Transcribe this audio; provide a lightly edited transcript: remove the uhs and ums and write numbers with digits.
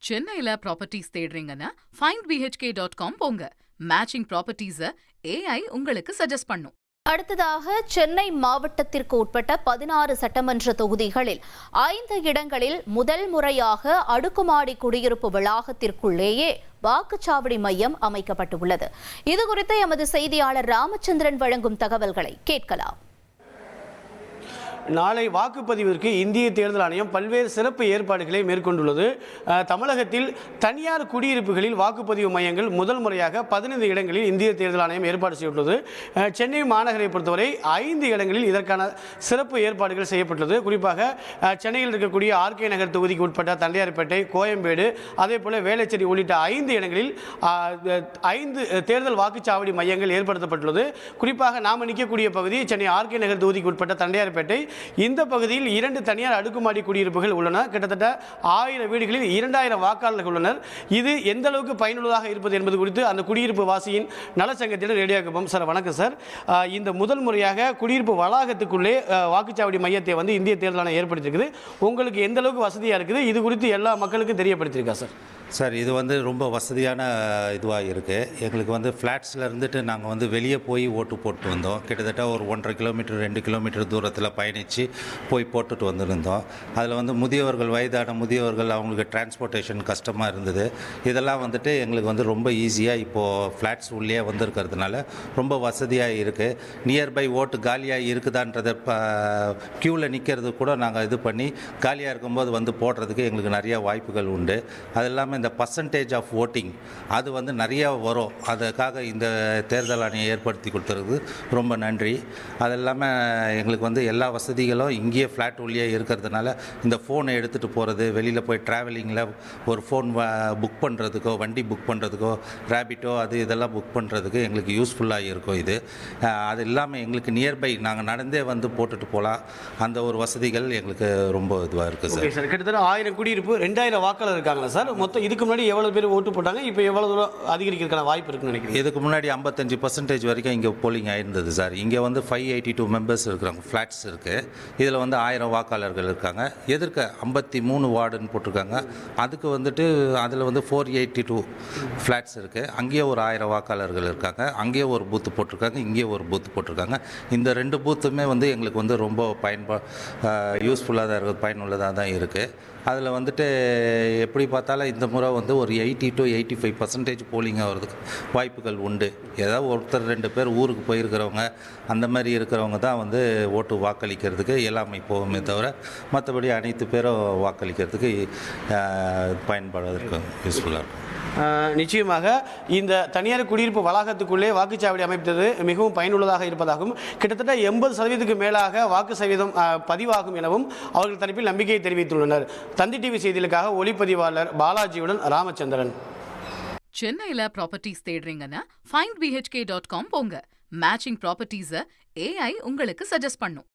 சென்னையில properties தேடுறீங்கன்னா findbhk.com போங்க. Matching ப்ராப்பர்ட்டிஸ AI உங்களுக்கு சஜஸ்ட் பண்ணும். அடுத்ததாக சென்னை மாவட்டத்திற்கு உட்பட்ட 16 சட்டமன்ற தொகுதிகளில் 5 இடங்களில் முதல் முறையாக அடுக்குமாடி குடியிருப்பு வளாகத்திற்குள்ளேயே வாக்குச்சாவடி மையம் அமைக்கப்பட்டுள்ளது. இதுகுறித்து எமது செய்தியாளர் ராமச்சந்திரன் வழங்கும் தகவல்களை கேட்கலாம். நாளை வாக்குப்பதிவிற்கு இந்திய தேர்தல் ஆணையம் பல்வேறு சிறப்பு ஏற்பாடுகளை மேற்கொண்டுள்ளது. தமிழகத்தில் தனியார் குடியிருப்புகளில் வாக்குப்பதிவு மையங்கள் முதல் முறையாக 15 இடங்களில் இந்திய தேர்தல் ஆணையம் ஏற்பாடு செய்துள்ளது. சென்னை மாநகரை பொறுத்தவரை 5 இடங்களில் இதற்கான சிறப்பு ஏற்பாடுகள் செய்யப்பட்டுள்ளது. குறிப்பாக சென்னையில் இருக்கக்கூடிய ஆர்கே நகர் தொகுதிக்கு உட்பட்ட தண்டையார்பேட்டை, கோயம்பேடு, அதே போல வேளச்சேரி உள்ளிட்ட 5 இடங்களில் 5 தேர்தல் வாக்குச்சாவடி மையங்கள் ஏற்படுத்தப்பட்டுள்ளது. குறிப்பாக நாம் நிற்கக்கூடிய பகுதி சென்னை ஆர்கே நகர் தொகுதிக்கு உட்பட்ட தண்டையார்பேட்டை. இந்த பகுதியில் 2 தனியார் அடுக்குமாடி குடியிருப்புகள் உள்ளன. கிட்டத்தட்ட 1000 வீடுகளில் 2000 வாக்காளர்கள் உள்ளனர். இது எந்த அளவுக்கு பயனுள்ளதாக இருப்பது என்பது குறித்து அந்த குடியிருப்பு வாசியின் நலச்சங்கத்திடம் ரேடியோக்கப்போம். சார் வணக்கம் சார். இந்த முதல் முறையாக குடியிருப்பு வளாகத்துக்குள்ளே வாக்குச்சாவடி மையத்தை இந்திய தேர்தல் ஆணையம் ஏற்படுத்தியிருக்குது. உங்களுக்கு எந்த அளவுக்கு வசதியாக இருக்குது, இது குறித்து எல்லா மக்களுக்கும் தெரியப்படுத்தியிருக்கா சார்? சார், இது ரொம்ப வசதியான இதுவாக இருக்குது. எங்களுக்கு ஃப்ளாட்ஸில் இருந்துட்டு நாங்கள் வெளியே போய் ஓட்டு போட்டு வந்தோம். கிட்டத்தட்ட ஒரு 1.5 கிலோமீட்டர் 2 கிலோமீட்டர் தூரத்தில் பயணித்து போய் போட்டுட்டு வந்திருந்தோம். அதில் முதியவர்கள், வயதான முதியவர்கள், அவங்களுக்கு டிரான்ஸ்போர்ட்டேஷன் கஷ்டமாக இருந்தது. இதெல்லாம் எங்களுக்கு ரொம்ப ஈஸியாக இப்போது ஃப்ளாட்ஸ் உள்ளே வந்திருக்கிறதுனால ரொம்ப வசதியாக இருக்குது. நியர்பை ஓட்டு காலியாக இருக்குதான்றதை க்யூவில் நிற்கிறது கூட நாங்கள் இது பண்ணி காலியாக இருக்கும்போது போடுறதுக்கு எங்களுக்கு நிறைய வாய்ப்புகள் உண்டு. அது இல்லாமல் இந்த பர்சன்டேஜ் ஆஃப் ஓட்டிங் அது நிறையா வரும். அதுக்காக இந்த தேர்தல் ஆணையம் ஏற்படுத்தி கொடுத்துருக்கு, ரொம்ப நன்றி. அது இல்லாமல் எங்களுக்கு எல்லா வசதிகளும் இங்கேயே ஃப்ளாட் உள்ளே இருக்கிறதுனால இந்த ஃபோனை எடுத்துகிட்டு போகிறது, வெளியில் போய் ட்ராவலிங்கில் ஒரு ஃபோன் புக் பண்ணுறதுக்கோ, வண்டி புக் பண்ணுறதுக்கோ, ரேபிட்டோ இதெல்லாம் புக் பண்ணுறதுக்கு எங்களுக்கு யூஸ்ஃபுல்லாக இருக்கும். அது இல்லாமல் எங்களுக்கு நியர்பை நாங்கள் நடந்தே போட்டுட்டு போகலாம். அந்த ஒரு வசதிகள் எங்களுக்கு ரொம்ப இதுவாக இருக்குது சார். சார், கிட்டத்தட்ட 1000 குடியிருப்பு, 2000 வாக்காளர் இருக்காங்களா சார்? மொத்தம் இதுக்கு முன்னாடி எவ்வளோ பேர் ஓட்டு போட்டாங்க, இப்போ எவ்வளோ தூரம் அதிகரிக்கிறதுக்கான வாய்ப்பு இருக்குன்னு நினைக்கிறேன்? இதுக்கு முன்னாடி 55% வரைக்கும் இங்கே போலிங் ஆயிருந்தது சார். இங்கே 582 மெம்பர்ஸ் இருக்கிறாங்க, ஃப்ளாட்ஸ் இருக்குது. இதில் 1000 வாக்காளர்கள் இருக்காங்க. எதிர்க்க 53 வார்டுன்னு போட்டிருக்காங்க. அதுக்கு அதில் 482 ஃப்ளாட்ஸ் இருக்குது. அங்கேயே ஒரு 1000 வாக்காளர்கள் இருக்காங்க. அங்கேயே ஒரு பூத்து போட்டிருக்காங்க, இங்கேயே ஒரு பூத்து போட்டிருக்காங்க. இந்த 2 பூத்துமே எங்களுக்கு ரொம்ப யூஸ்ஃபுல்லாக தான் இருக்குது, பயனுள்ளதாக தான் இருக்குது. அதில் எப்படி பார்த்தாலும் இந்த முறை ஒரு 80 to 85% போலிங் ஆகிறதுக்கு வாய்ப்புகள் உண்டு. ஏதாவது ஒருத்தர் 2 பேர் ஊருக்கு போயிருக்கிறவங்க, அந்த மாதிரி இருக்கிறவங்க தான் ஓட்டு வாக்களிக்கிறதுக்கு எல்லாமே போகுமே தவிர மற்றபடி அனைத்து பேரும் வாக்களிக்கிறதுக்கு பயன்பாடுவதற்கு யூஸ்ஃபுல்லாக இருக்கும். நிச்சயமாக இந்த தனியார் குடியிருப்பு வளாகத்துக்குள்ளே வாக்குச்சாவடி அமைப்பது மிகவும் பயனுள்ளதாக இருப்பதாகவும், கிட்டத்தட்ட 80% மேலாக வாக்கு சதவீதம் பதிவாகும் எனவும் அவர்கள் தரப்பில் நம்பிக்கையை தெரிவித்துள்ளனர். தந்தி டிவி செய்திகளுக்காக ஒளிப்பதிவாளர் பாலாஜியுடன் ராமச்சந்திரன். சென்னையில ப்ராப்பர்ட்டிஸ் தேடுறீங்கன்னா findbhk.com போங்க. மேட்சிங் ப்ராப்பர்ட்டிஸ AI உங்களுக்கு சஜஸ்ட் பண்ணும்.